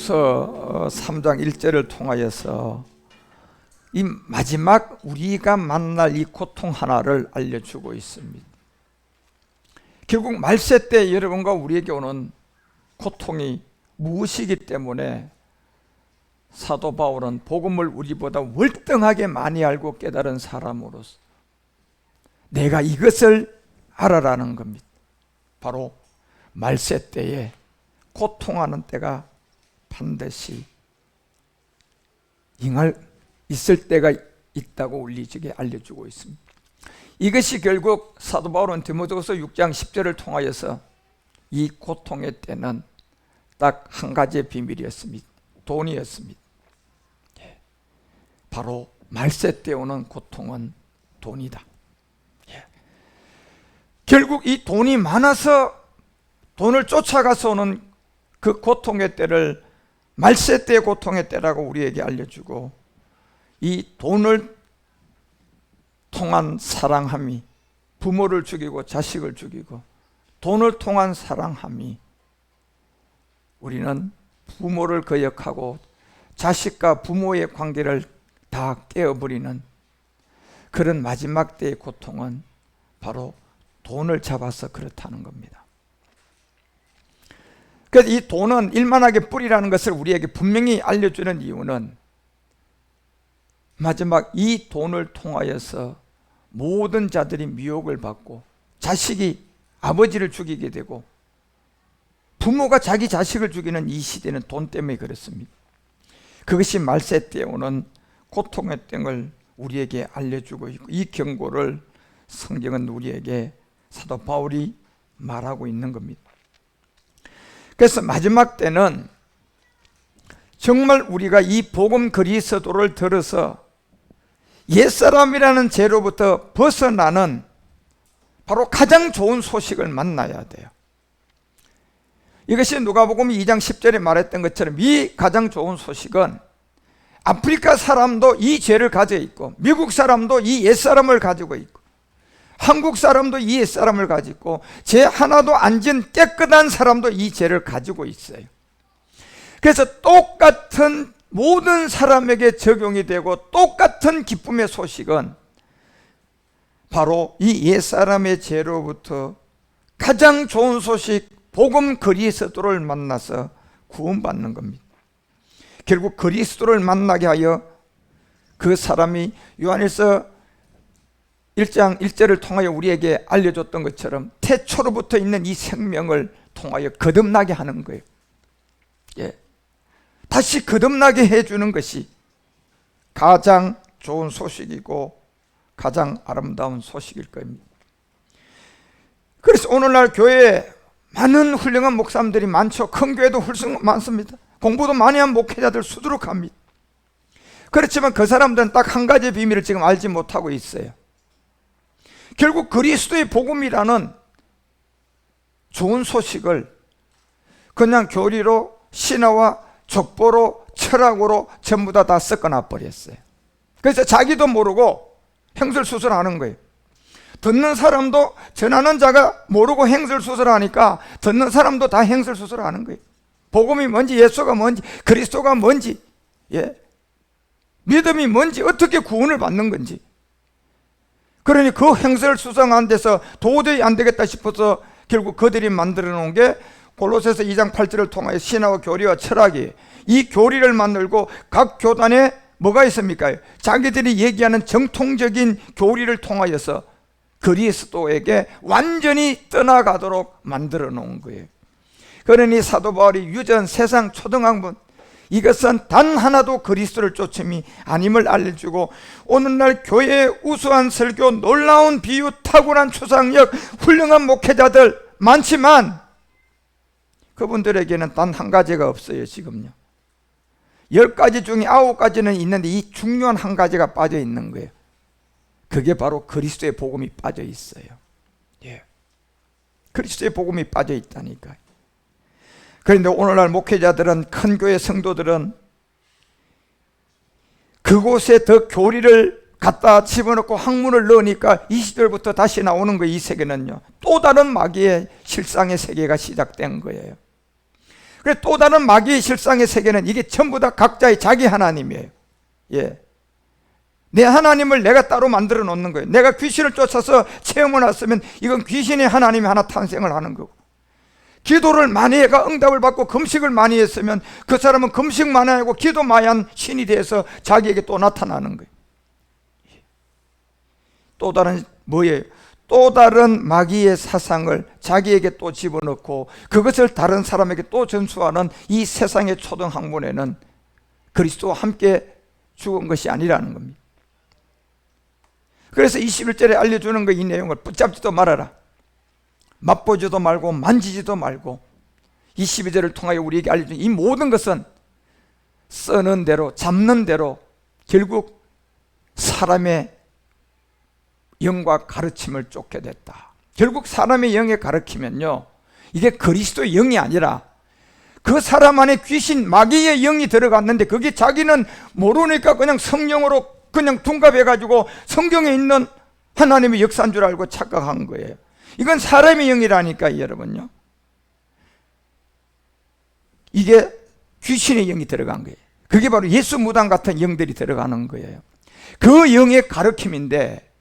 디모데후서 3장 1절을 통하여서 이 마지막 우리가 만날 이 고통 하나를 알려주고 있습니다. 결국 말세 때 여러분과 우리에게 오는 고통이 무엇이기 때문에 사도 바울은 복음을 우리보다 월등하게 많이 알고 깨달은 사람으로서 내가 이것을 알아라는 겁니다. 바로 말세 때에 고통하는 때가 반드시 있을 때가 있다고 울리지게 알려주고 있습니다. 이것이 결국 사도 바울은 디모데후서 6장 10절을 통하여서 이 고통의 때는 딱 한 가지의 비밀이었습니다. 돈이었습니다. 바로 말세 때 오는 고통은 돈이다. 결국 이 돈이 많아서 돈을 쫓아가서 오는 그 고통의 때를 말세 때의 고통의 때라고 우리에게 알려주고, 이 돈을 통한 사랑함이 부모를 죽이고 자식을 죽이고, 돈을 통한 사랑함이 우리는 부모를 거역하고 자식과 부모의 관계를 다 깨어버리는 그런 마지막 때의 고통은 바로 돈을 잡아서 그렇다는 겁니다. 그래서 이 돈은 일만하게 뿌리라는 것을 우리에게 분명히 알려주는 이유는 마지막 이 돈을 통하여서 모든 자들이 미혹을 받고 자식이 아버지를 죽이게 되고 부모가 자기 자식을 죽이는 이 시대는 돈 때문에 그렇습니다. 그것이 말세 때에 오는 고통의 땡을 우리에게 알려주고 있고, 이 경고를 성경은 우리에게 사도 바울이 말하고 있는 겁니다. 그래서 마지막 때는 정말 우리가 이 복음 그리스도를 들어서 옛사람이라는 죄로부터 벗어나는 바로 가장 좋은 소식을 만나야 돼요. 이것이 누가복음 2장 10절에 말했던 것처럼 이 가장 좋은 소식은 아프리카 사람도 이 죄를 가지고 있고, 미국 사람도 이 옛사람을 가지고 있고, 한국 사람도 이 옛사람을 가지고 있고, 죄 하나도 안 지은 깨끗한 사람도 이 죄를 가지고 있어요. 그래서 똑같은 모든 사람에게 적용이 되고 똑같은 기쁨의 소식은 바로 이 옛사람의 죄로부터 가장 좋은 소식, 복음 그리스도를 만나서 구원받는 겁니다. 결국 그리스도를 만나게 하여 그 사람이 요한일서 1장 1절을 통하여 우리에게 알려줬던 것처럼 태초로부터 있는 이 생명을 통하여 거듭나게 하는 거예요. 다시 거듭나게 해주는 것이 가장 좋은 소식이고 가장 아름다운 소식일 겁니다. 그래서 오늘날 교회에 많은 훌륭한 목사님들이 많죠. 큰 교회도 많습니다. 공부도 많이 한 목회자들 수두룩합니다. 그렇지만 그 사람들은 딱 한 가지 비밀을 지금 알지 못하고 있어요. 결국 그리스도의 복음이라는 좋은 소식을 그냥 교리로, 신화와 족보로, 철학으로 전부 다 섞어놔 버렸어요. 그래서 자기도 모르고 행설수설하는 거예요. 듣는 사람도, 전하는 자가 모르고 행설수설하니까 듣는 사람도 다 행설수설하는 거예요. 복음이 뭔지, 예수가 뭔지, 그리스도가 뭔지, 믿음이 뭔지, 어떻게 구원을 받는 건지. 그러니 그 행설수설한 데서 도저히 안 되겠다 싶어서 결국 그들이 만들어 놓은 게 골로새서 2장 8절을 통하여 신화와 교리와 철학이, 이 교리를 만들고 각 교단에 뭐가 있습니까? 자기들이 얘기하는 정통적인 교리를 통하여서 그리스도에게 완전히 떠나가도록 만들어 놓은 거예요. 그러니 사도 바울이 유전, 세상, 초등학문, 이것은 단 하나도 그리스도를 쫓음이 아님을 알려주고, 오늘날 교회의 우수한 설교, 놀라운 비유, 탁월한 추상력, 훌륭한 목회자들 많지만 그분들에게는 단 한 가지가 없어요. 지금요 10가지 중에 9가지는 있는데 이 중요한 한 가지가 빠져 있는 거예요. 그게 바로 그리스도의 복음이 빠져 있어요. 그리스도의 복음이 빠져 있다니까요. 그런데 오늘날 목회자들은, 큰 교회 성도들은 그곳에 더 교리를 갖다 집어넣고 학문을 넣으니까 20절부터 다시 나오는 거예요. 이 세계는요, 또 다른 마귀의 실상의 세계가 시작된 거예요. 그래서 또 다른 마귀의 실상의 세계는 이게 전부 다 각자의 자기 하나님이에요. 예. 내 하나님을 내가 따로 만들어 놓는 거예요. 내가 귀신을 쫓아서 체험을 했으면 이건 귀신의 하나님이 하나 탄생을 하는 거고, 기도를 많이 해가 응답을 받고 금식을 많이 했으면 그 사람은 금식 많이 하고 기도 많이 한 신이 돼서 자기에게 또 나타나는 거예요. 또 다른 뭐예요? 또 다른 마귀의 사상을 자기에게 또 집어넣고 그것을 다른 사람에게 또 전수하는 이 세상의 초등학문에는 그리스도와 함께 죽은 것이 아니라는 겁니다. 그래서 21절에 알려주는 거 이 내용을 붙잡지도 말아라. 맛보지도 말고 만지지도 말고. 22절을 통하여 우리에게 알려준 이 모든 것은 쓰는 대로 잡는 대로 결국 사람의 영과 가르침을 쫓게 됐다. 결국 사람의 영에 가르치면요, 이게 그리스도의 영이 아니라 그 사람 안에 귀신 마귀의 영이 들어갔는데 그게 자기는 모르니까 그냥 성령으로 그냥 둔갑해가지고 성경에 있는 하나님의 역사인 줄 알고 착각한 거예요. 이건 사람의 영이라니까 여러분요. 이게 귀신의 영이 들어간 거예요. 그게 바로 예수 무당 같은 영들이 들어가는 거예요. 그 영의 가르침인데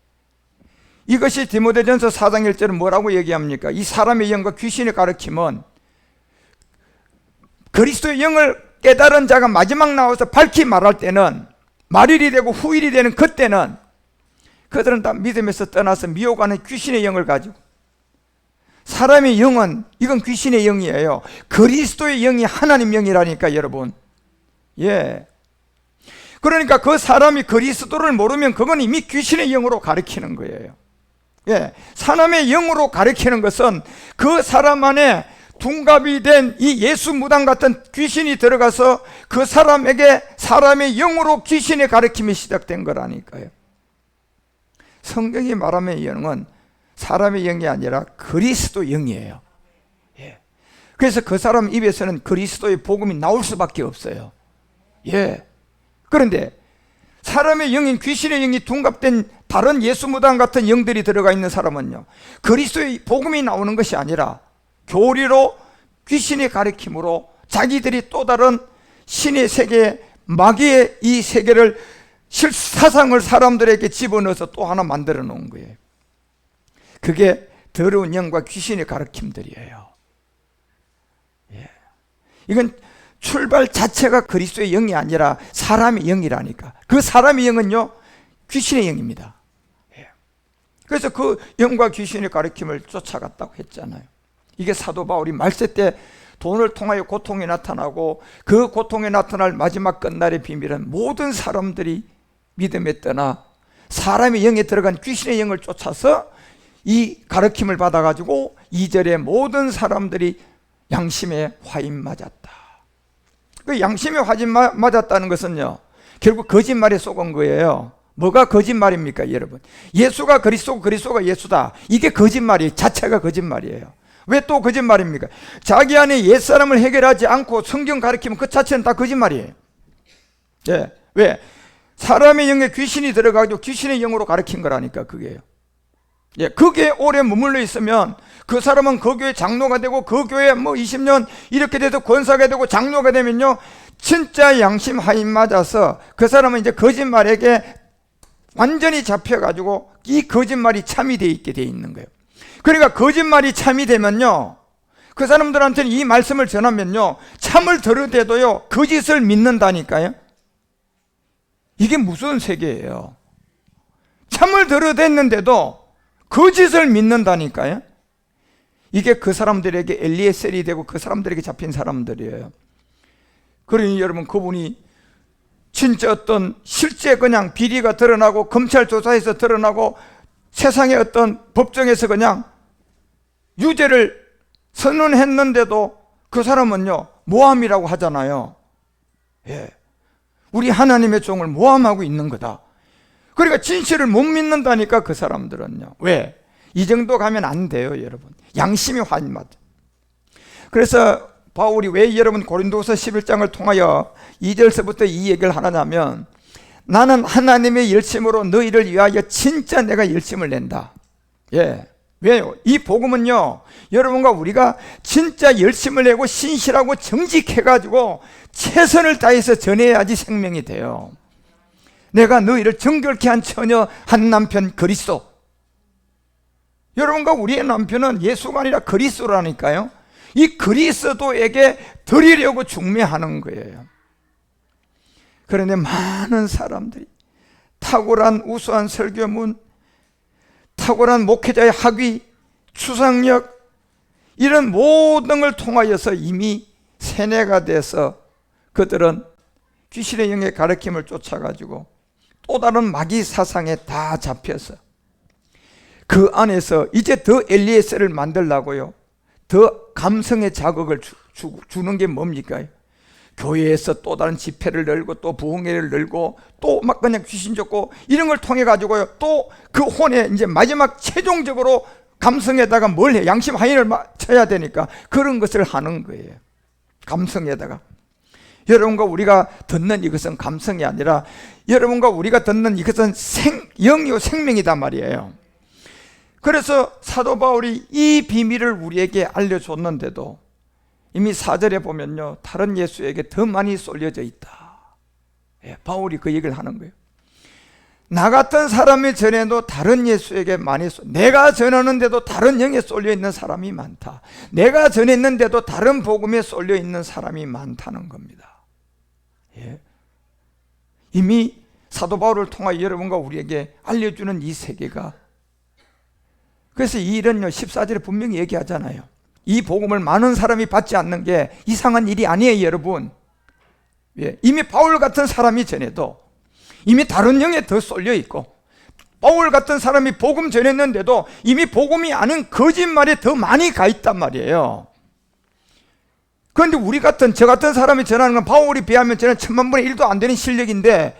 이것이 디모데전서 4장 1절은 뭐라고 얘기합니까? 이 사람의 영과 귀신의 가르침은 그리스도의 영을 깨달은 자가 마지막 나와서 밝히 말할 때는, 말일이 되고 후일이 되는 그때는 그들은 다 믿음에서 떠나서 미혹하는 귀신의 영을 가지고, 사람의 영은 이건 귀신의 영이에요. 그리스도의 영이 하나님 영이라니까 여러분. 예. 그러니까 그 사람이 그리스도를 모르면 그건 이미 귀신의 영으로 가르치는 거예요. 예. 사람의 영으로 가르치는 것은 그 사람 안에 둔갑이 된 이 예수 무당 같은 귀신이 들어가서 그 사람에게 사람의 영으로 귀신의 가르침이 시작된 거라니까요. 성경이 말하는 영은 사람의 영이 아니라 그리스도 영이에요. 예. 그래서 그 사람 입에서는 그리스도의 복음이 나올 수밖에 없어요. 예. 그런데 사람의 영인 귀신의 영이 둔갑된 다른 예수 무당 같은 영들이 들어가 있는 사람은요, 그리스도의 복음이 나오는 것이 아니라 교리로 귀신의 가르침으로 자기들이 또 다른 신의 세계, 마귀의 이 세계를 사상을 사람들에게 집어넣어서 또 하나 만들어 놓은 거예요. 그게 더러운 영과 귀신의 가르침들이에요. 예. 이건 출발 자체가 그리스도의 영이 아니라 사람의 영이라니까. 그 사람의 영은요, 귀신의 영입니다. 예. 그래서 그 영과 귀신의 가르침을 쫓아갔다고 했잖아요. 이게 사도 바울이 말세 때 돈을 통하여 고통이 나타나고 그 고통이 나타날 마지막 끝날의 비밀은 모든 사람들이 믿음에 떠나 사람의 영에 들어간 귀신의 영을 쫓아서 이 가르침을 받아가지고 2절에 모든 사람들이 양심에 화인 맞았다. 그 양심에 화인 맞았다는 것은요, 결국 거짓말에 속은 거예요. 뭐가 거짓말입니까 여러분? 예수가 그리스도고 그리스도가 예수다, 이게 거짓말이에요. 자체가 거짓말이에요. 왜 또 거짓말입니까? 자기 안에 옛사람을 해결하지 않고 성경 가르치면 그 자체는 다 거짓말이에요. 예. 왜? 사람의 영에 귀신이 들어가지고 귀신의 영으로 가르친 거라니까 그게요. 예, 그게 오래 머물러 있으면 그 사람은 그 교회 장로가 되고 그 교회 뭐 20년 이렇게 돼서 권사가 되고 장로가 되면요, 진짜 양심 하인 맞아서 그 사람은 이제 거짓말에게 완전히 잡혀가지고 이 거짓말이 참이 돼 있게 돼 있는 거예요. 그러니까 거짓말이 참이 되면요, 그 사람들한테는 이 말씀을 전하면요, 참을 들으대도요 거짓을 믿는다니까요. 이게 무슨 세계예요? 참을 들으댔는데도 거짓을 믿는다니까요. 이게 그 사람들에게 엘리에셀이 되고 그 사람들에게 잡힌 사람들이에요. 그러니 여러분, 그분이 진짜 어떤 실제 그냥 비리가 드러나고 검찰 조사에서 드러나고 세상의 어떤 법정에서 그냥 유죄를 선언했는데도 그 사람은요 모함이라고 하잖아요. 예. 우리 하나님의 종을 모함하고 있는 거다. 그러니까 진실을 못 믿는다니까 그 사람들은요. 왜? 이 정도 가면 안 돼요 여러분. 양심이 화인 맞아. 그래서 바울이 왜 여러분 고린도서 11장을 통하여 2절서부터 이 얘기를 하냐면, 나는 하나님의 열심으로 너희를 위하여 진짜 내가 열심을 낸다. 예. 왜요? 이 복음은요, 여러분과 우리가 진짜 열심을 내고 신실하고 정직해가지고 최선을 다해서 전해야지 생명이 돼요. 내가 너희를 정결케 한 처녀 한 남편 그리스도. 여러분과 우리의 남편은 예수가 아니라 그리스도라니까요. 이 그리스도에게 드리려고 중매하는 거예요. 그런데 많은 사람들이 탁월한 우수한 설교문, 탁월한 목회자의 학위, 추상력, 이런 모든 걸 통하여서 이미 세뇌가 돼서 그들은 귀신의 영의 가르침을 쫓아가지고 또 다른 마귀 사상에 다 잡혀서 그 안에서 이제 더 엘리에셀을 만들려고요, 더 감성의 자극을 주는 게 뭡니까? 교회에서 또 다른 집회를 열고 또 부흥회를 열고 또 막 그냥 귀신 쫓고 이런 걸 통해 가지고요, 또 그 혼에 이제 마지막 최종적으로 감성에다가 뭘 해? 양심 하인을 쳐야 되니까 그런 것을 하는 거예요. 감성에다가. 여러분과 우리가 듣는 이것은 감성이 아니라 여러분과 우리가 듣는 이것은 영이요 생명이단 말이에요. 그래서 사도 바울이 이 비밀을 우리에게 알려줬는데도 이미 4절에 보면요, 다른 예수에게 더 많이 쏠려져 있다. 예, 바울이 그 얘기를 하는 거예요. 나 같은 사람이 전해도 다른 예수에게 많이 내가 전하는데도 다른 영에 쏠려 있는 사람이 많다. 내가 전했는데도 다른 복음에 쏠려 있는 사람이 많다는 겁니다. 예. 이미 사도 바울을 통하여 여러분과 우리에게 알려주는 이 세계가, 그래서 이 일은요 14절에 분명히 얘기하잖아요. 이 복음을 많은 사람이 받지 않는 게 이상한 일이 아니에요, 여러분. 예. 이미 바울 같은 사람이 전해도 이미 다른 영에 더 쏠려 있고, 바울 같은 사람이 복음 전했는데도 이미 복음이 아닌 거짓말에 더 많이 가 있단 말이에요. 그런데 저 같은 사람이 전하는 건 바울이 비하면 저는 1000만분의 1도 안 되는 실력인데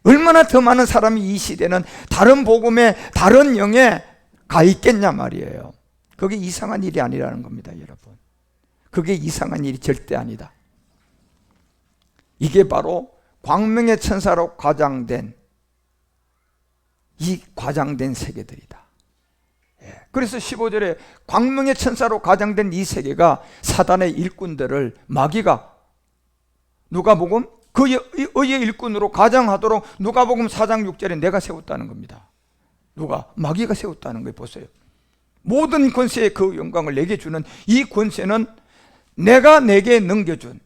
얼마나 더 많은 사람이 이 시대는 다른 복음에 다른 영에 가 있겠냐 말이에요. 그게 이상한 일이 아니라는 겁니다, 여러분. 그게 이상한 일이 절대 아니다. 이게 바로 광명의 천사로 과장된 이 과장된 세계들이다. 예. 그래서 15절에 광명의 천사로 과장된 이 세계가 사단의 일꾼들을 마귀가 누가복음 그의 의의 일꾼으로 가장하도록 누가복음 4장 6절에 내가 세웠다는 겁니다. 마귀가 세웠다는 거예요. 보세요. 모든 권세의 그 영광을 내게 주는 이 권세는 내가 내게 넘겨준,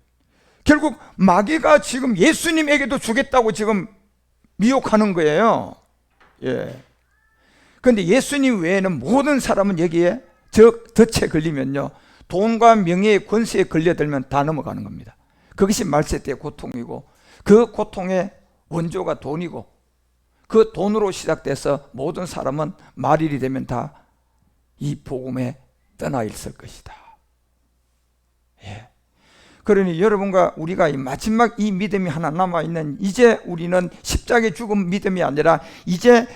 결국 마귀가 지금 예수님에게도 주겠다고 지금 미혹하는 거예요. 예. 그런데 예수님 외에는 모든 사람은 여기에 저 덫에 걸리면요, 돈과 명예의 권세에 걸려들면 다 넘어가는 겁니다. 그것이 말세 때의 고통이고, 그 고통의 원조가 돈이고, 그 돈으로 시작돼서 모든 사람은 말일이 되면 다 이 복음에 떠나 있을 것이다. 예. 그러니 여러분과 우리가 이 마지막 이 믿음이 하나 남아있는, 이제 우리는 십자가에 죽은 믿음이 아니라 이제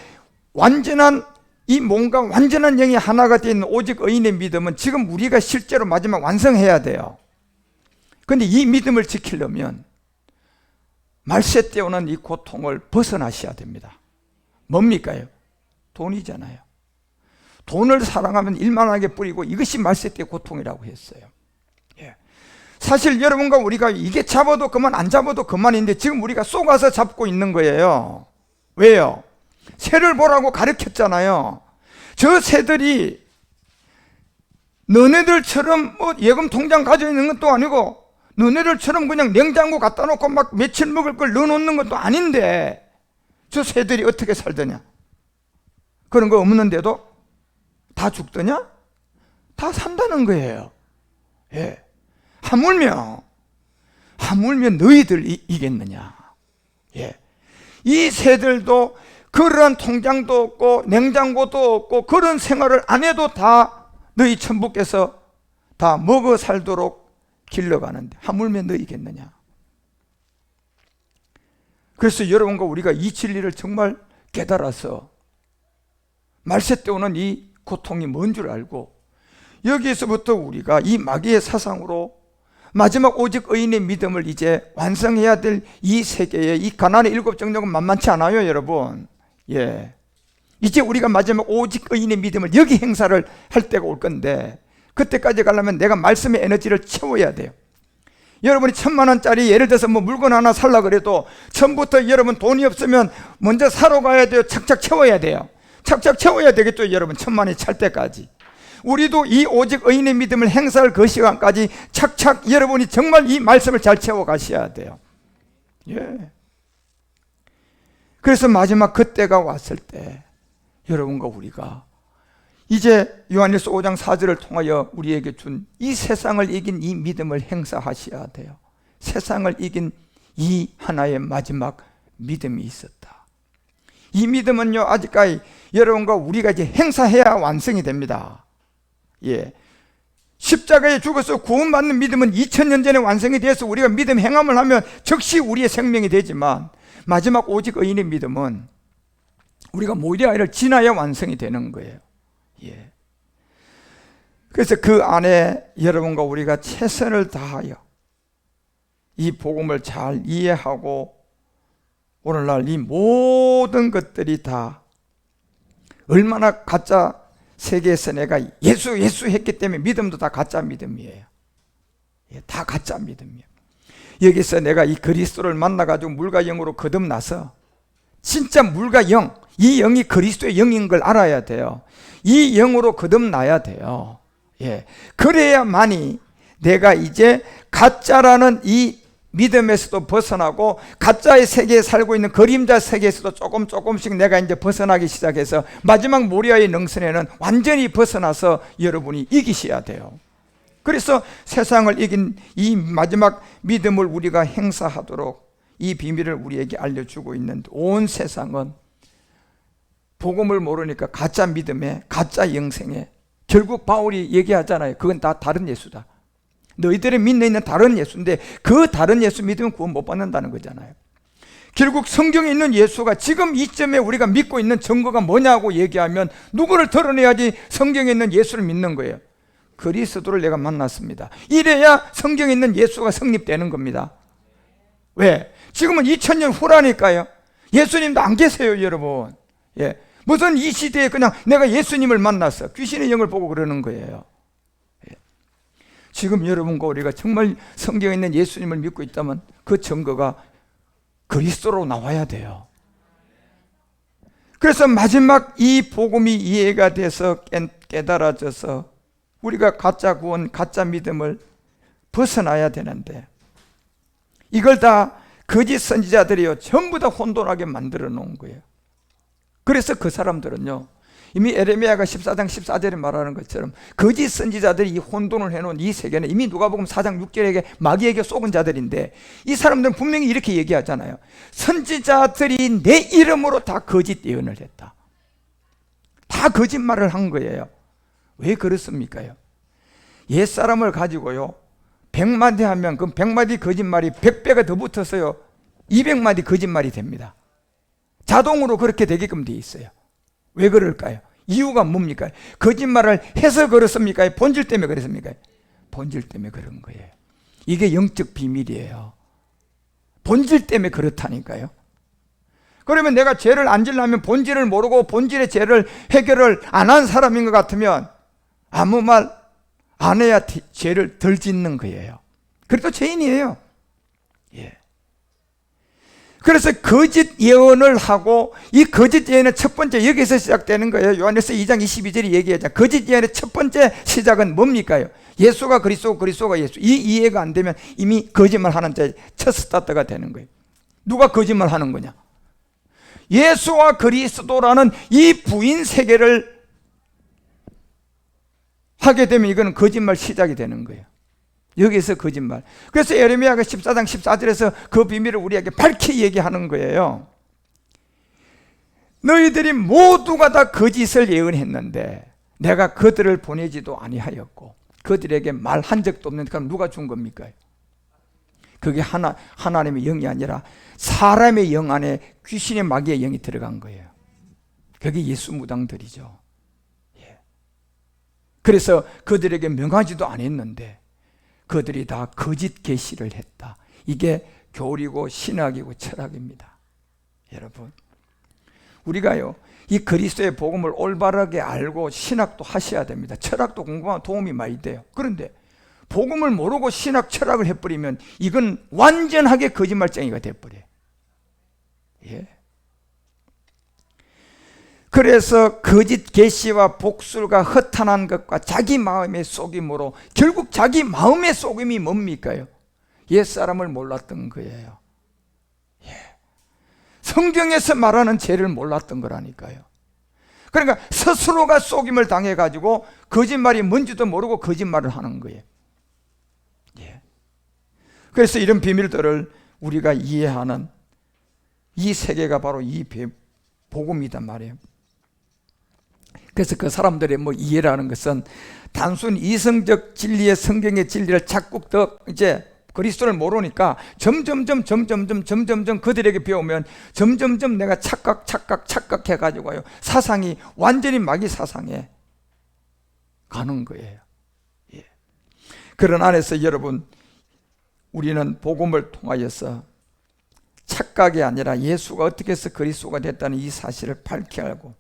완전한 이 뭔가 완전한 영이 하나가 되어 있는 오직 의인의 믿음은 지금 우리가 실제로 마지막 완성해야 돼요. 그런데 이 믿음을 지키려면 말세 때 오는 이 고통을 벗어나셔야 됩니다. 뭡니까요? 돈이잖아요. 돈을 사랑하면 일만하게 뿌리고 이것이 말세 때의 고통이라고 했어요. 예. 사실 여러분과 우리가 이게 잡아도 그만 안 잡아도 그만인데 지금 우리가 쏘가서 잡고 있는 거예요. 왜요? 새를 보라고 가르쳤잖아요. 저 새들이 너네들처럼 뭐 예금 통장 가지고 있는 것도 아니고 너네들처럼 그냥 냉장고 갖다 놓고 막 며칠 먹을 걸 넣어놓는 것도 아닌데 저 새들이 어떻게 살더냐? 그런 거 없는데도 다 죽더냐? 다 산다는 거예요. 예. 하물며 너희들 이겠느냐? 예. 이 새들도 그러한 통장도 없고 냉장고도 없고 그런 생활을 안 해도 다 너희 천부께서 다 먹어 살도록 길러가는데 하물며 너희겠느냐? 그래서 여러분과 우리가 이 진리를 정말 깨달아서 말세 때 오는 이 고통이 뭔 줄 알고 여기에서부터 우리가 이 마귀의 사상으로 마지막 오직 의인의 믿음을 이제 완성해야 될 이 세계의 이 가난의 7 정령은 만만치 않아요, 여러분. 예. 이제 우리가 마지막 오직 의인의 믿음을 여기 행사를 할 때가 올 건데, 그때까지 가려면 내가 말씀의 에너지를 채워야 돼요. 여러분이 1,000만 원짜리 예를 들어서 뭐 물건 하나 살라 그래도 처음부터 여러분 돈이 없으면 먼저 사러 가야 돼요? 착착 채워야 돼요? 착착 채워야 되겠죠, 여러분. 1,000만 원이 찰 때까지. 우리도 이 오직 의인의 믿음을 행사할 그 시간까지 착착 여러분이 정말 이 말씀을 잘 채워 가셔야 돼요. 예. 그래서 마지막 그때가 왔을 때 여러분과 우리가 이제 요한일서 5장 4절을 통하여 우리에게 준 이 세상을 이긴 이 믿음을 행사하셔야 돼요. 세상을 이긴 이 하나의 마지막 믿음이 있었다. 이 믿음은요, 아직까지 여러분과 우리가 이제 행사해야 완성이 됩니다. 예. 십자가에 죽어서 구원받는 믿음은 2000년 전에 완성이 되어서 우리가 믿음 행함을 하면 즉시 우리의 생명이 되지만, 마지막 오직 의인의 믿음은 우리가 모리아를 지나야 완성이 되는 거예요. 예. 그래서 그 안에 여러분과 우리가 최선을 다하여 이 복음을 잘 이해하고 오늘날 이 모든 것들이 다 얼마나 가짜 세계에서 내가 예수 했기 때문에 믿음도 다 가짜 믿음이에요. 예, 다 가짜 믿음이에요. 여기서 내가 이 그리스도를 만나가지고 물과 영으로 거듭나서 진짜 물과 영, 이 영이 그리스도의 영인 걸 알아야 돼요. 이 영으로 거듭나야 돼요. 예. 그래야만이 내가 이제 가짜라는 이 믿음에서도 벗어나고 가짜의 세계에 살고 있는 그림자 세계에서도 조금씩 내가 이제 벗어나기 시작해서 마지막 모리아의 능선에는 완전히 벗어나서 여러분이 이기셔야 돼요. 그래서 세상을 이긴 이 마지막 믿음을 우리가 행사하도록 이 비밀을 우리에게 알려주고 있는 온 세상은 복음을 모르니까 가짜 믿음에 가짜 영생에, 결국 바울이 얘기하잖아요. 그건 다 다른 예수다. 너희들이 믿는 있는 다른 예수인데 그 다른 예수 믿으면 구원 못 받는다는 거잖아요. 결국 성경에 있는 예수가 지금 이점에 우리가 믿고 있는 증거가 뭐냐고 얘기하면 누구를 드러내야지 성경에 있는 예수를 믿는 거예요. 그리스도를 내가 만났습니다. 이래야 성경에 있는 예수가 성립되는 겁니다. 왜? 지금은 2000년 후라니까요. 예수님도 안 계세요, 여러분. 예. 무슨 이 시대에 그냥 내가 예수님을 만났어, 귀신의 영을 보고 그러는 거예요. 예. 지금 여러분과 우리가 정말 성경에 있는 예수님을 믿고 있다면 그 증거가 그리스도로 나와야 돼요. 그래서 마지막 이 복음이 이해가 돼서 깨달아져서 우리가 가짜 구원, 가짜 믿음을 벗어나야 되는데 이걸 다 거짓 선지자들이요 전부 다 혼돈하게 만들어 놓은 거예요. 그래서 그 사람들은요, 이미 에레미야가 14장 14절에 말하는 것처럼 거짓 선지자들이 이 혼돈을 해놓은 이 세계는 이미 누가복음 4장 6절에게 마귀에게 속은 자들인데, 이 사람들은 분명히 이렇게 얘기하잖아요. 선지자들이 내 이름으로 다 거짓 예언을 했다. 다 거짓말을 한 거예요. 왜 그렇습니까요? 옛사람을 가지고요 100마디 하면 그 100마디 거짓말이 100배가 더 붙어서요 200마디 거짓말이 됩니다. 자동으로 그렇게 되게끔 돼 있어요. 왜 그럴까요? 이유가 뭡니까? 거짓말을 해서 그렇습니까? 본질 때문에 그렇습니까? 본질 때문에 그런 거예요. 이게 영적 비밀이에요. 본질 때문에 그렇다니까요. 그러면 내가 죄를 안 지려면 본질을 모르고 본질의 죄를 해결을 안 한 사람인 것 같으면 아무 말 안 해야 죄를 덜 짓는 거예요. 그래도 죄인이에요. 예. 그래서 거짓 예언을 하고, 이 거짓 예언의 첫 번째 여기서 시작되는 거예요. 요한일서 2장 22절이 얘기하잖아요. 거짓 예언의 첫 번째 시작은 뭡니까요? 예수가 그리스도, 그리스도가 예수. 이 이해가 안 되면 이미 거짓말 하는 자의 첫 스타트가 되는 거예요. 누가 거짓말 하는 거냐? 예수와 그리스도라는 이 부인 세계를 하게 되면 이거는 거짓말 시작이 되는 거예요. 여기서 거짓말. 그래서 에레미야가 14장 14절에서 그 비밀을 우리에게 밝히 얘기하는 거예요. 너희들이 모두가 다 거짓을 예언했는데 내가 그들을 보내지도 아니하였고 그들에게 말한 적도 없는, 그럼 누가 준 겁니까? 그게 하나님의 영이 아니라 사람의 영 안에 귀신의 마귀의 영이 들어간 거예요. 그게 예수 무당들이죠. 예. 그래서 그들에게 명하지도 않았는데 그들이 다 거짓 계시를 했다. 이게 교리고 신학이고 철학입니다. 여러분, 우리가요, 이 그리스도의 복음을 올바르게 알고 신학도 하셔야 됩니다. 철학도 공부하면 도움이 많이 돼요. 그런데 복음을 모르고 신학 철학을 해버리면 이건 완전하게 거짓말쟁이가 돼버려요. 예. 그래서 거짓 계시와 복술과 허탄한 것과 자기 마음의 속임으로, 결국 자기 마음의 속임이 뭡니까요? 옛사람을 몰랐던 거예요. 예. 성경에서 말하는 죄를 몰랐던 거라니까요. 그러니까 스스로가 속임을 당해가지고 거짓말이 뭔지도 모르고 거짓말을 하는 거예요. 예. 그래서 이런 비밀들을 우리가 이해하는 이 세계가 바로 이 복음이단 말이에요. 그래서 그 사람들의 이해라는 것은 단순 이성적 진리의 성경의 진리를 자꾸 더 이제 그리스도를 모르니까 점점점 그들에게 배우면 점점점 내가 착각해가지고요, 사상이 완전히 마귀 사상에 가는 거예요. 예. 그런 안에서 여러분, 우리는 복음을 통하여서 착각이 아니라 예수가 어떻게 해서 그리스도가 됐다는 이 사실을 밝혀야 하고,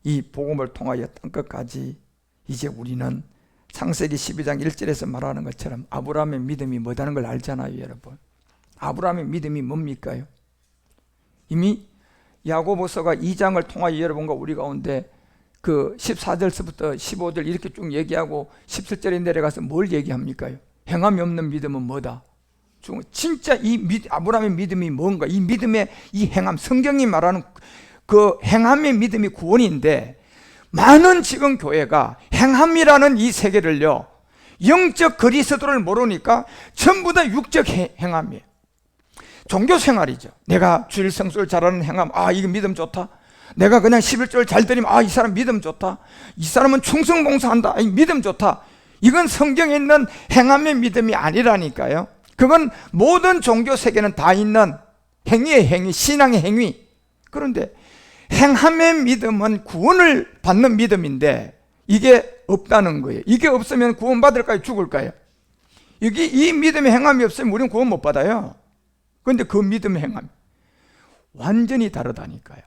이 복음을 통하여 땅끝까지 이제 우리는 창세기 12장 1절에서 말하는 것처럼 아브라함의 믿음이 뭐다는 걸 알잖아요, 여러분. 아브라함의 믿음이 뭡니까요? 이미 야고보서가 2장을 통하여 여러분과 우리 가운데 그 14절서부터 15절 이렇게 쭉 얘기하고 17절에 내려가서 뭘 얘기합니까요? 행함이 없는 믿음은 뭐다? 진짜 이 아브라함의 믿음이 뭔가, 이 믿음의 이 행함, 성경이 말하는 그 행함의 믿음이 구원인데, 많은 지금 교회가 행함이라는 이 세계를요, 영적 그리스도를 모르니까 전부 다 육적 행함이에요. 종교 생활이죠. 내가 주일 성수를 잘하는 행함, 아 이거 믿음 좋다. 내가 그냥 11조를 잘 드리면 아 이 사람 믿음 좋다. 이 사람은 충성봉사한다. 아, 믿음 좋다. 이건 성경에 있는 행함의 믿음이 아니라니까요. 그건 모든 종교 세계는 다 있는 행위의 행위, 신앙의 행위. 그런데 행함의 믿음은 구원을 받는 믿음인데 이게 없다는 거예요. 이게 없으면 구원 받을까요? 죽을까요? 이 믿음의 행함이 없으면 우리는 구원 못 받아요. 그런데 그 믿음의 행함 완전히 다르다니까요.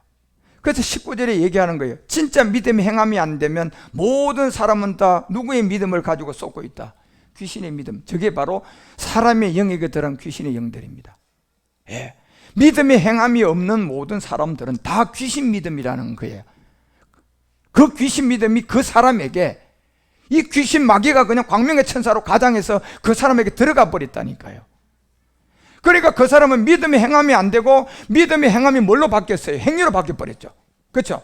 그래서 19절에 얘기하는 거예요. 진짜 믿음의 행함이 안 되면 모든 사람은 다 누구의 믿음을 가지고 쏟고 있다? 귀신의 믿음. 저게 바로 사람의 영에게 들어간 귀신의 영들입니다. 예. 믿음의 행함이 없는 모든 사람들은 다 귀신 믿음이라는 거예요. 그 귀신 믿음이 그 사람에게, 이 귀신 마귀가 그냥 광명의 천사로 가장해서 그 사람에게 들어가 버렸다니까요. 그러니까 그 사람은 믿음의 행함이 안 되고, 믿음의 행함이 뭘로 바뀌었어요? 행위로 바뀌어버렸죠. 그렇죠?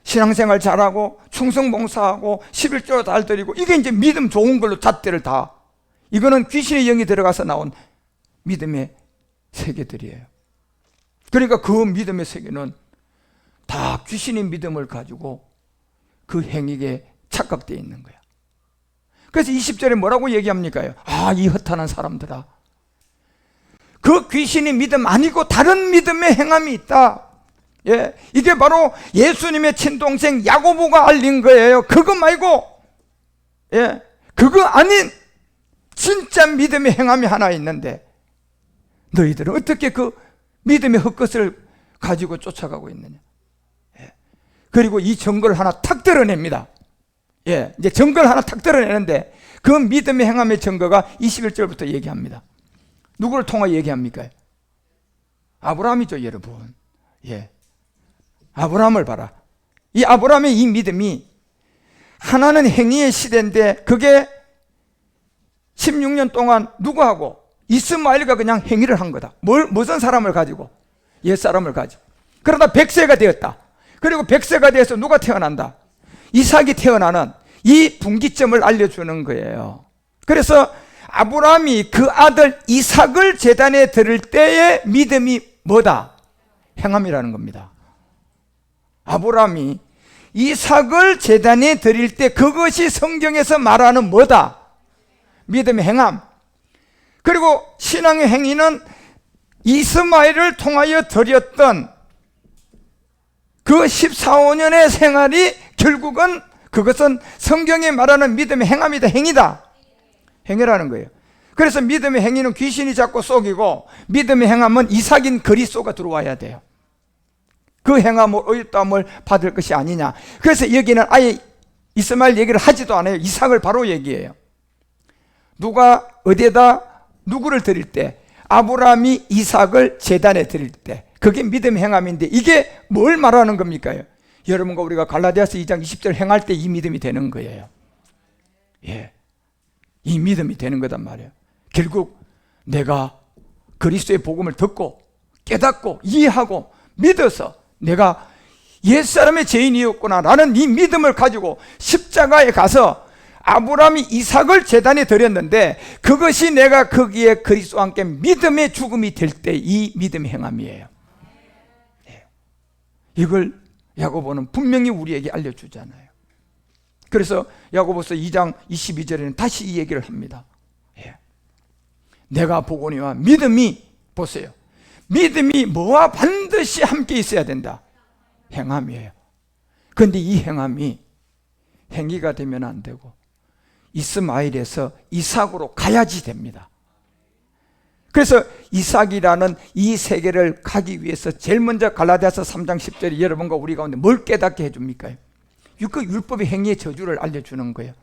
신앙생활 잘하고 충성봉사하고 11조 잘 드리고, 이게 이제 믿음 좋은 걸로 잣대를 다, 이거는 귀신의 영이 들어가서 나온 믿음의 세계들이에요. 그러니까 그 믿음의 세계는 다 귀신의 믿음을 가지고 그 행위에 착각되어 있는 거야. 그래서 20절에 뭐라고 얘기합니까? 아, 이 허탄한 사람들아, 그 귀신의 믿음 아니고 다른 믿음의 행함이 있다. 예, 이게 바로 예수님의 친동생 야고보가 알린 거예요. 그거 말고, 예, 그거 아닌 진짜 믿음의 행함이 하나 있는데 너희들은 어떻게 그 믿음의 헛것을 가지고 쫓아가고 있느냐. 예. 그리고 이 증거를 하나 탁 드러냅니다. 예, 이제 증거를 하나 탁 드러내는데 그 믿음의 행함의 증거가 21절부터 얘기합니다. 누구를 통하여 얘기합니까? 아브라함이죠, 여러분. 예, 아브라함을 봐라. 이 아브라함의 이 믿음이, 하나는 행위의 시대인데 그게 16년 동안 누구하고? 이스마엘과 그냥 행위를 한 거다. 무슨 사람을 가지고? 옛사람을 가지고. 그러다 100세가 되었다. 그리고 100세가 돼서 누가 태어난다? 이삭이 태어나는 이 분기점을 알려주는 거예요. 그래서 아브라함이 그 아들 이삭을 제단에 드릴 때의 믿음이 뭐다? 행함이라는 겁니다. 아브라함이 이삭을 제단에 드릴 때 그것이 성경에서 말하는 뭐다? 믿음의 행함. 그리고 신앙의 행위는 이스마엘을 통하여 드렸던 그 14~15년의 생활이 결국은 그것은 성경에 말하는 믿음의 행함이다. 행위다. 행위라는 거예요. 그래서 믿음의 행위는 귀신이 자꾸 속이고, 믿음의 행함은 이삭인 그리스도가 들어와야 돼요. 그 행함을 의롭다함을 받을 것이 아니냐. 그래서 여기는 아예 이스마엘 얘기를 하지도 않아요. 이삭을 바로 얘기해요. 누가 어디에다 누구를 드릴 때, 아브라함이 이삭을 제단에 드릴 때, 그게 믿음 행함인데 이게 뭘 말하는 겁니까? 여러분과 우리가 갈라디아서 2장 20절 행할 때 이 믿음이 되는 거예요. 예, 이 믿음이 되는 거단 말이에요. 결국 내가 그리스도의 복음을 듣고 깨닫고 이해하고 믿어서 내가 옛사람의 죄인이었구나 라는 이 믿음을 가지고 십자가에 가서 아브라함이 이삭을 제단에 드렸는데 그것이 내가 거기에 그리스도와 함께 믿음의 죽음이 될 때 이 믿음의 행함이에요. 이걸 야고보는 분명히 우리에게 알려주잖아요. 그래서 야고보서 2장 22절에는 다시 이 얘기를 합니다. 내가 보거니와 믿음이, 보세요, 믿음이 뭐와 반드시 함께 있어야 된다? 행함이에요. 그런데 이 행함이 행위가 되면 안 되고 이스마엘에서 이삭으로 가야지 됩니다. 그래서 이삭이라는 이 세계를 가기 위해서 제일 먼저 갈라디아서 3장 10절이 여러분과 우리 가운데 뭘 깨닫게 해줍니까? 그 율법의 행위의 저주를 알려주는 거예요.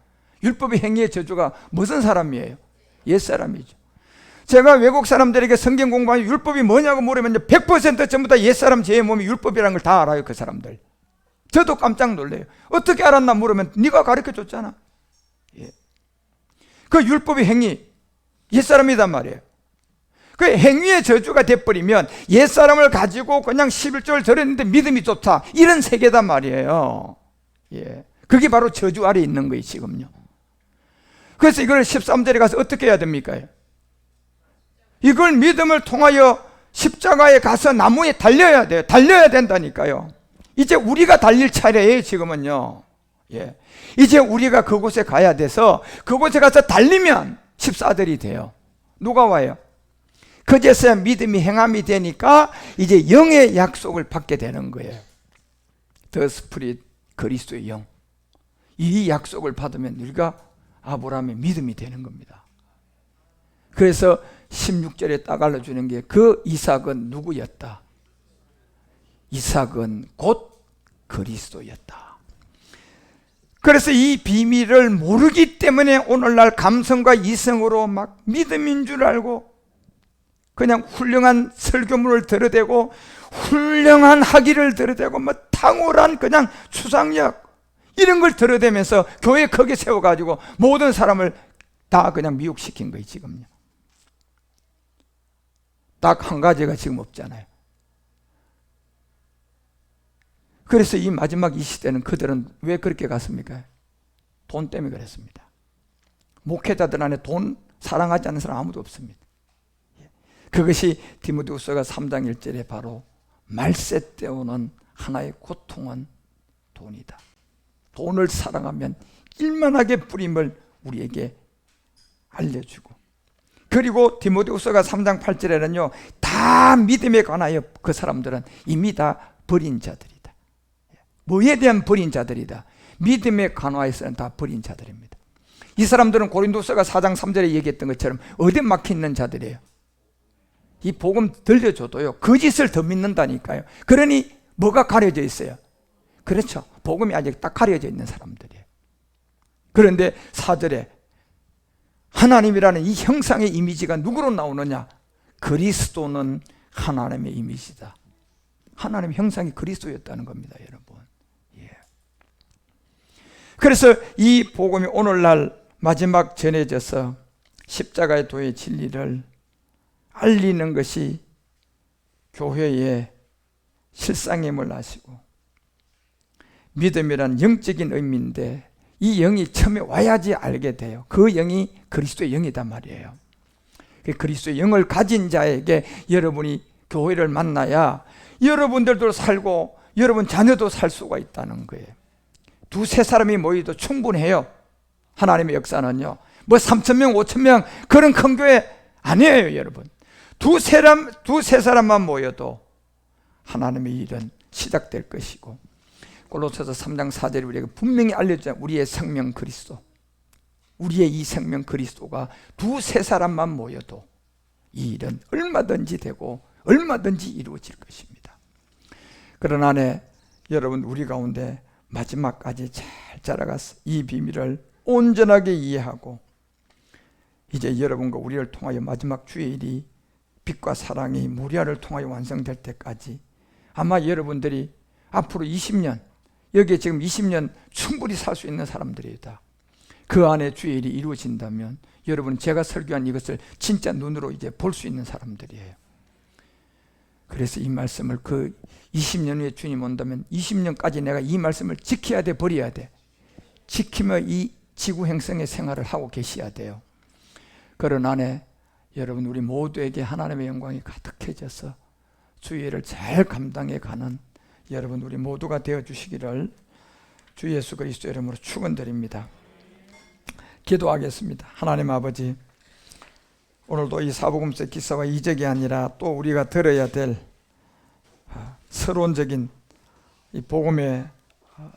율법의 행위의 저주가 무슨 사람이에요? 옛사람이죠. 제가 외국 사람들에게 성경 공부하면 율법이 뭐냐고 물으면 100% 전부 다 옛사람 죄의 몸이 율법이라는 걸 다 알아요. 그 사람들. 저도 깜짝 놀래요. 어떻게 알았나 물으면 네가 가르쳐줬잖아. 예. 그 율법의 행위 옛사람이단 말이에요. 그 행위의 저주가 돼버리면 옛사람을 가지고 그냥 11조를 드렸는데 믿음이 좋다, 이런 세계단 말이에요. 예. 그게 바로 저주 아래 있는 거예요 지금요. 그래서 이걸 13절에 가서 어떻게 해야 됩니까? 이걸 믿음을 통하여 십자가에 가서 나무에 달려야 돼요. 달려야 된다니까요. 이제 우리가 달릴 차례예요 지금은요. 예. 이제 우리가 그곳에 가야 돼서 그곳에 가서 달리면 14절이 돼요. 누가 와요? 그제서야 믿음이 행함이 되니까 이제 영의 약속을 받게 되는 거예요. The Spirit, 그리스도의 영. 이 약속을 받으면 우리가 아브라함의 믿음이 되는 겁니다. 그래서 16절에 딱 알려주는 게 그 이삭은 누구였다? 이삭은 곧 그리스도였다. 그래서 이 비밀을 모르기 때문에 오늘날 감성과 이성으로 막 믿음인 줄 알고 그냥 훌륭한 설교문을 들어대고 훌륭한 학위를 들어대고 뭐 탕월한 그냥 추상력 이런 걸 들어대면서 교회 크게 세워가지고 모든 사람을 다 그냥 미혹시킨 거예요 지금요. 딱 한 가지가 지금 없잖아요. 그래서 이 마지막 이 시대는 그들은 왜 그렇게 갔습니까? 돈 때문에 그랬습니다. 목회자들 안에 돈 사랑하지 않는 사람 아무도 없습니다. 그것이 디모데후서가 3장 1절에 바로 말세때오는 하나의 고통은 돈이다. 돈을 사랑하면 일만하게 뿌림을 우리에게 알려주고, 그리고 디모데후서가 3장 8절에는요 다 믿음에 관하여 그 사람들은 이미 다 버린 자들이다. 뭐에 대한 버린 자들이다? 믿음에 관하여서는 다 버린 자들입니다. 이 사람들은 고린도서가 4장 3절에 얘기했던 것처럼 어디에 막혀 있는 자들이에요. 이 복음 들려줘도요 거짓을 더 믿는다니까요. 그러니 뭐가 가려져 있어요? 그렇죠, 복음이 아직 딱 가려져 있는 사람들이에요. 그런데 4절에 하나님이라는 이 형상의 이미지가 누구로 나오느냐? 그리스도는 하나님의 이미지다. 하나님의 형상이 그리스도였다는 겁니다 여러분. 예. 그래서 이 복음이 오늘날 마지막 전해져서 십자가의 도의 진리를 알리는 것이 교회의 실상임을 아시고, 믿음이란 영적인 의미인데 이 영이 처음에 와야지 알게 돼요. 그 영이 그리스도의 영이단 말이에요. 그리스도의 영을 가진 자에게 여러분이 교회를 만나야 여러분들도 살고 여러분 자녀도 살 수가 있다는 거예요. 두세 사람이 모여도 충분해요. 하나님의 역사는요 뭐 3,000명 5,000명 그런 큰 교회 아니에요 여러분. 두세 사람만 모여도 하나님의 일은 시작될 것이고, 골로새서 3장 4절에 우리에게 분명히 알려주잖아요. 우리의 생명 그리스도, 우리의 이 생명 그리스도가 두세 사람만 모여도 이 일은 얼마든지 되고 얼마든지 이루어질 것입니다. 그런 안에 여러분 우리 가운데 마지막까지 잘 자라가서 이 비밀을 온전하게 이해하고 이제 여러분과 우리를 통하여 마지막 주의 일이 빛과 사랑이 모리아를 통하여 완성될 때까지 아마 여러분들이 앞으로 20년 여기에 지금 20년 충분히 살 수 있는 사람들이다. 그 안에 주의 일이 이루어진다면 여러분 제가 설교한 이것을 진짜 눈으로 이제 볼 수 있는 사람들이에요. 그래서 이 말씀을 그 20년 후에 주님 온다면 20년까지 내가 이 말씀을 지켜야 돼, 버려야 돼. 지키며 이 지구 행성의 생활을 하고 계셔야 돼요. 그런 안에 여러분 우리 모두에게 하나님의 영광이 가득해져서 주의 일을 잘 감당해 가는 여러분 우리 모두가 되어 주시기를 주 예수 그리스도 이름으로 축원드립니다. 기도하겠습니다. 하나님 아버지, 오늘도 이 사복음서 기사와 이적이 아니라 또 우리가 들어야 될 서론적인 이 복음의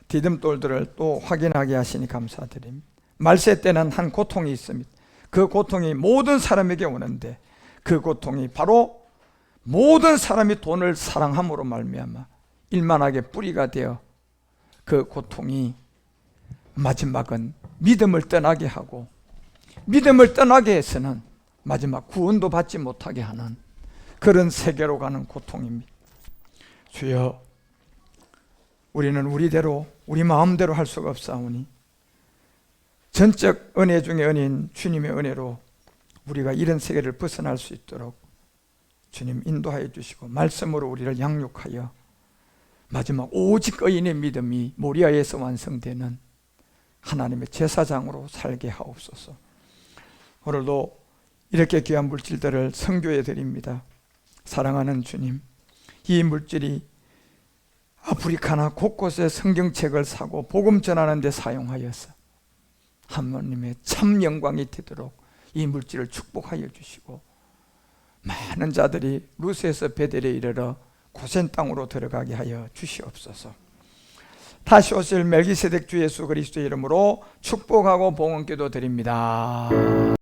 디딤돌들을 또 확인하게 하시니 감사드립니다. 말세 때는 한 고통이 있습니다. 그 고통이 모든 사람에게 오는데 그 고통이 바로 모든 사람이 돈을 사랑함으로 말미암아 일만하게 뿌리가 되어 그 고통이 마지막은 믿음을 떠나게 하고 믿음을 떠나게 해서는 마지막 구원도 받지 못하게 하는 그런 세계로 가는 고통입니다. 주여, 우리는 우리대로 우리 마음대로 할 수가 없사오니 전적 은혜 중의 은혜인 주님의 은혜로 우리가 이런 세계를 벗어날 수 있도록 주님 인도하여 주시고 말씀으로 우리를 양육하여 마지막 오직 의인의 믿음이 모리아에서 완성되는 하나님의 제사장으로 살게 하옵소서. 오늘도 이렇게 귀한 물질들을 선교해 드립니다. 사랑하는 주님, 이 물질이 아프리카나 곳곳에 성경책을 사고 복음 전하는 데 사용하여서 하나님의 참 영광이 되도록 이 물질을 축복하여 주시고 많은 자들이 루스에서 베델에 이르러 고센 땅으로 들어가게 하여 주시옵소서. 다시 오실 멜기세덱 주 예수 그리스도의 이름으로 축복하고 봉헌 기도 드립니다.